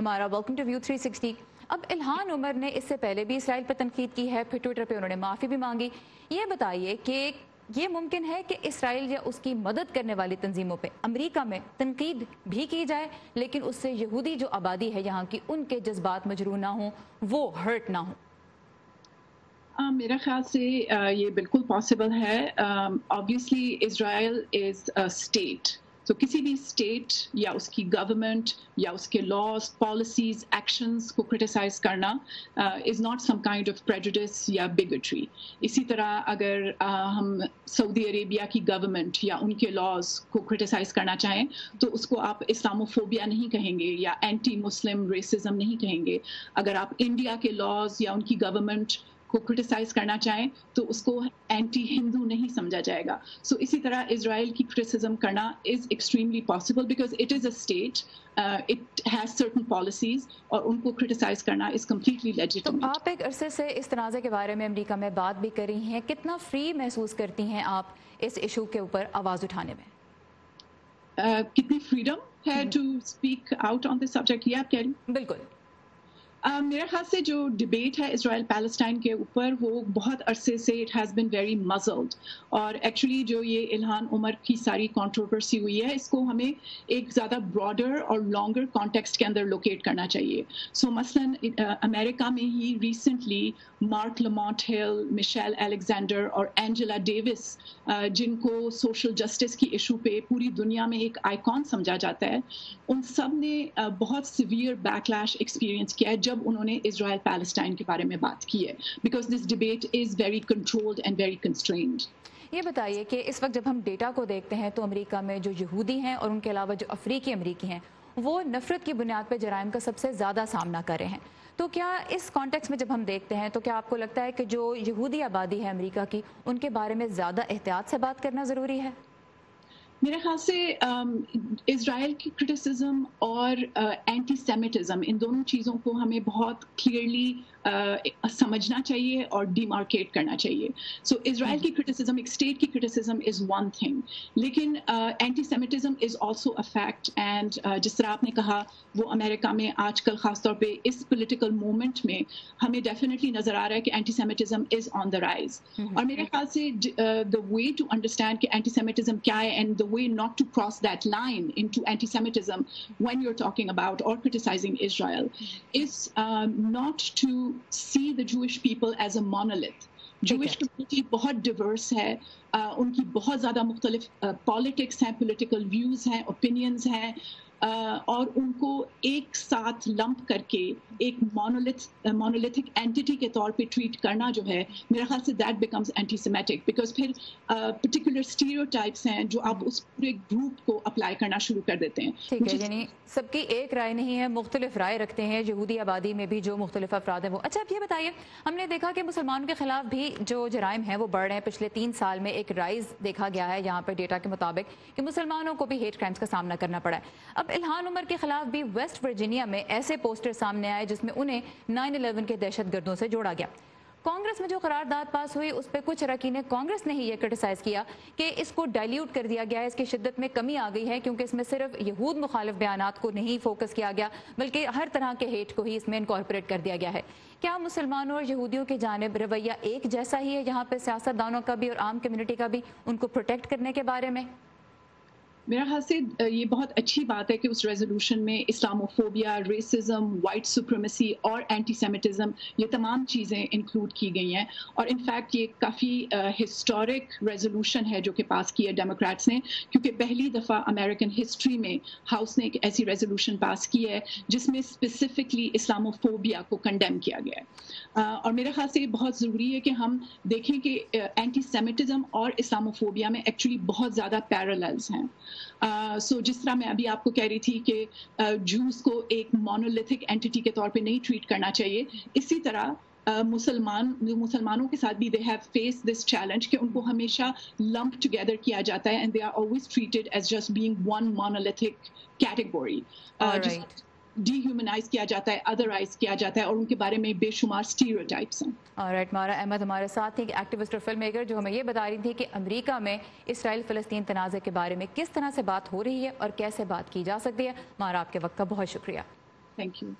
हमारा welcome to view 360। अब Ilhan Omar ने इससे पहले भी इसराइल पर तनकीद की है, फिर ट्विटर पे उन्होंने माफ़ी भी मांगी। ये बताइए कि ये मुमकिन है कि इसराइल या उसकी मदद करने वाली तंजीमों पे अमेरिका में तनकीद भी की जाए, लेकिन उससे यहूदी जो आबादी है यहाँ की, उनके जज्बात मजरूह ना हों, वो हर्ट ना हो? मेरा ख्याल से ये बिल्कुल पॉसिबल है। Obviously Israel is a state, तो किसी भी स्टेट या उसकी गवर्नमेंट या उसके लॉज, पॉलिसीज, एक्शंस को क्रिटिसाइज करना is not some kind of prejudice या बिगेटरी। इसी तरह अगर हम सऊदी अरेबिया की गवर्नमेंट या उनके लॉज को क्रिटिसाइज करना चाहें तो उसको आप इस्लामोफोबिया नहीं कहेंगे या एंटी मुस्लिम रेसिज्म नहीं कहेंगे। अगर आप इंडिया के लॉज या उनकी गवर्नमेंट को क्रिटिसाइज करना चाहें तो उसको एंटी हिंदू नहीं समझा जाएगा। सो इसी तरह इजराइल की क्रिटिसिज्म करना is extremely possible because it is a state, it has certain policies और उनको क्रिटिसाइज करना इज कम्प्लीटली लेजिटिमेट। तो आप एक अरसे से इस तनाज़े के बारे में अमेरिका में बात भी कर रही हैं, कितना फ्री महसूस करती हैं आप इस इशू के ऊपर आवाज़ उठाने में? कितनी फ्रीडम है to speak out on this subject, ये आप कह रही? बिल्कुल। मेरे ख्याल से जो डिबेट है इजराइल पैलेस्टाइन के ऊपर वो बहुत अरसे से इट हैज़ बिन वेरी मज़ल्ड, और एक्चुअली जो ये इल्हान उमर की सारी कंट्रोवर्सी हुई है इसको हमें एक ज़्यादा ब्रॉडर और लॉन्गर कॉन्टेक्स्ट के अंदर लोकेट करना चाहिए। सो मसलन अमेरिका में ही रिसेंटली मार्क लमॉन्ट हिल, मिशेल अलेक्जेंडर और एंजेला डेविस, जिनको सोशल जस्टिस की इशू पे पूरी दुनिया में एक आइकॉन समझा जाता है, उन सब ने बहुत सिवियर बैकलैश एक्सपीरियंस किया है जब उन्होंने इजराइल पैलेस्टाइन के बारे में बात की है, because this debate is very controlled and very constrained. ये बताइए कि इस वक्त जब हम डेटा को देखते हैं तो अमेरिका में जो यहूदी हैं और उनके अलावा जो अफ्रीकी अमरीकी हैं वो नफरत की बुनियाद पर जराइम का सबसे ज़्यादा सामना कर रहे हैं। तो क्या इस कॉन्टेक्स्ट में जब हम देखते हैं तो क्या आपको लगता है कि जो यहूदी आबादी है अमेरिका की, उनके बारे में ज़्यादा एहतियात से बात करना ज़रूरी है? मेरे ख्याल से इजराइल की क्रिटिसिज्म और एंटी सेमिटिज्म, इन दोनों चीज़ों को हमें बहुत क्लियरली समझना चाहिए और डिमार्केट करना चाहिए। सो इजराइल की क्रिटिसिज्म, एक स्टेट की क्रिटिसिज्म इज़ वन थिंग, लेकिन anti Semitism is also a fact. And जिस तरह आपने कहा वो अमेरिका में आजकल ख़ासतौर पे इस पोलिटिकल मोमेंट में हमें डेफिनेटली नज़र आ रहा है कि anti Semitism is on the rise. और मेरे ख्याल से द वे टू अंडरस्टैंड कि एंटी सेमिटिज्म क्या है and the way not to cross that line into anti-Semitism when you're talking about or criticizing Israel is not to see the Jewish people as a monolith. Jewish community बहुत diverse है, उनकी बहुत ज़्यादा मुख्तलिफ politics हैं, political views हैं, opinions हैं, और उनको एक साथ लंप करके एक मोनोलिथिक एंटिटी के तौर पे ट्रीट करना जो है, मेरा ख्याल से that becomes anti semitic, because फिर पर्टिकुलर स्टीरियोटाइप्स हैं जो आप उस पूरे ग्रुप को अप्लाई करना शुरू कर देते हैं। ठीक है, यानी सबकी एक राय नहीं है, मुख्तलिफ राय रखते हैं यहूदी आबादी में भी जो मुख्तलिफ अफराद हैं वो। अच्छा, अब ये बताइए, हमने देखा कि मुसलमानों के खिलाफ भी जो जराइम हैं वो बढ़ रहे हैं। पिछले 3 साल में एक राइज देखा गया है यहाँ पर डेटा के मुताबिक कि मुसलमानों को भी हेट क्राइम्स का सामना करना पड़ा है। अब इल्हान उमर के खिलाफ भी वेस्ट वर्जीनिया में ऐसे पोस्टर सामने आए जिसमें उन्हें 9/11 के दहशतगर्दों से जोड़ा गया। कांग्रेस में जो करारदाद पास हुई उस पर कुछ अरकान कांग्रेस ने ही ये क्रिटिसाइज किया कि इसको डाइल्यूट कर दिया गया है, इसकी शिद्दत में कमी आ गई है, क्योंकि इसमें सिर्फ यहूद मुखालिफ बयानात को नहीं फोकस किया गया बल्कि हर तरह के हेट को ही इसमें इनकॉर्पोरेट कर दिया गया है। क्या मुसलमानों और यहूदियों की जानिब रवैया एक जैसा ही है यहाँ पे सियासतदानों का भी और आम कम्युनिटी का भी, उनको प्रोटेक्ट करने के बारे में? मेरा ख्याल से ये बहुत अच्छी बात है कि उस रेजोल्यूशन में इस्लामोफोबिया, रेसिज्म, वाइट सुप्रीमेसी और एंटी सेमिटिज्म, ये तमाम चीज़ें इंक्लूड की गई हैं। और इनफैक्ट ये काफ़ी हिस्टोरिक रेजोल्यूशन है जो कि पास की है डेमोक्रेट्स ने, क्योंकि पहली दफ़ा अमेरिकन हिस्ट्री में हाउस ने एक ऐसी रेजोल्यूशन पास की है जिसमें स्पेसिफिकली इस्लामोफोबिया को कंडेम किया गया है। और मेरे ख्याल से ये बहुत ज़रूरी है कि हम देखें कि एंटी सेमिटिज्म और इस्लामोफोबिया में एक्चुअली बहुत ज़्यादा पैरेलल्स हैं। सो जिस तरह मैं अभी आपको कह रही थी कि जूस को एक मोनोलिथिक एंटिटी के तौर पे नहीं ट्रीट करना चाहिए, इसी तरह मुसलमानों के साथ भी they have face this challenge कि उनको हमेशा लंप टुगेदर किया जाता है and they are always treated as just being one monolithic category, dehumanize किया जाता है, अदरवाइज किया जाता है और उनके बारे में बेशुमार स्टीरियोटाइप्स हैं। ऑलराइट, मारा अहमद हमारे साथ थी, एक्टिविस्ट और फिल्म मेकर, जो हमें ये बता रही थी कि अमेरिका में इसराइल फ़लस्तीन तनाज़े के बारे में किस तरह से बात हो रही है और कैसे बात की जा सकती है। मारा, आपके वक्त का बहुत शुक्रिया। Thank you.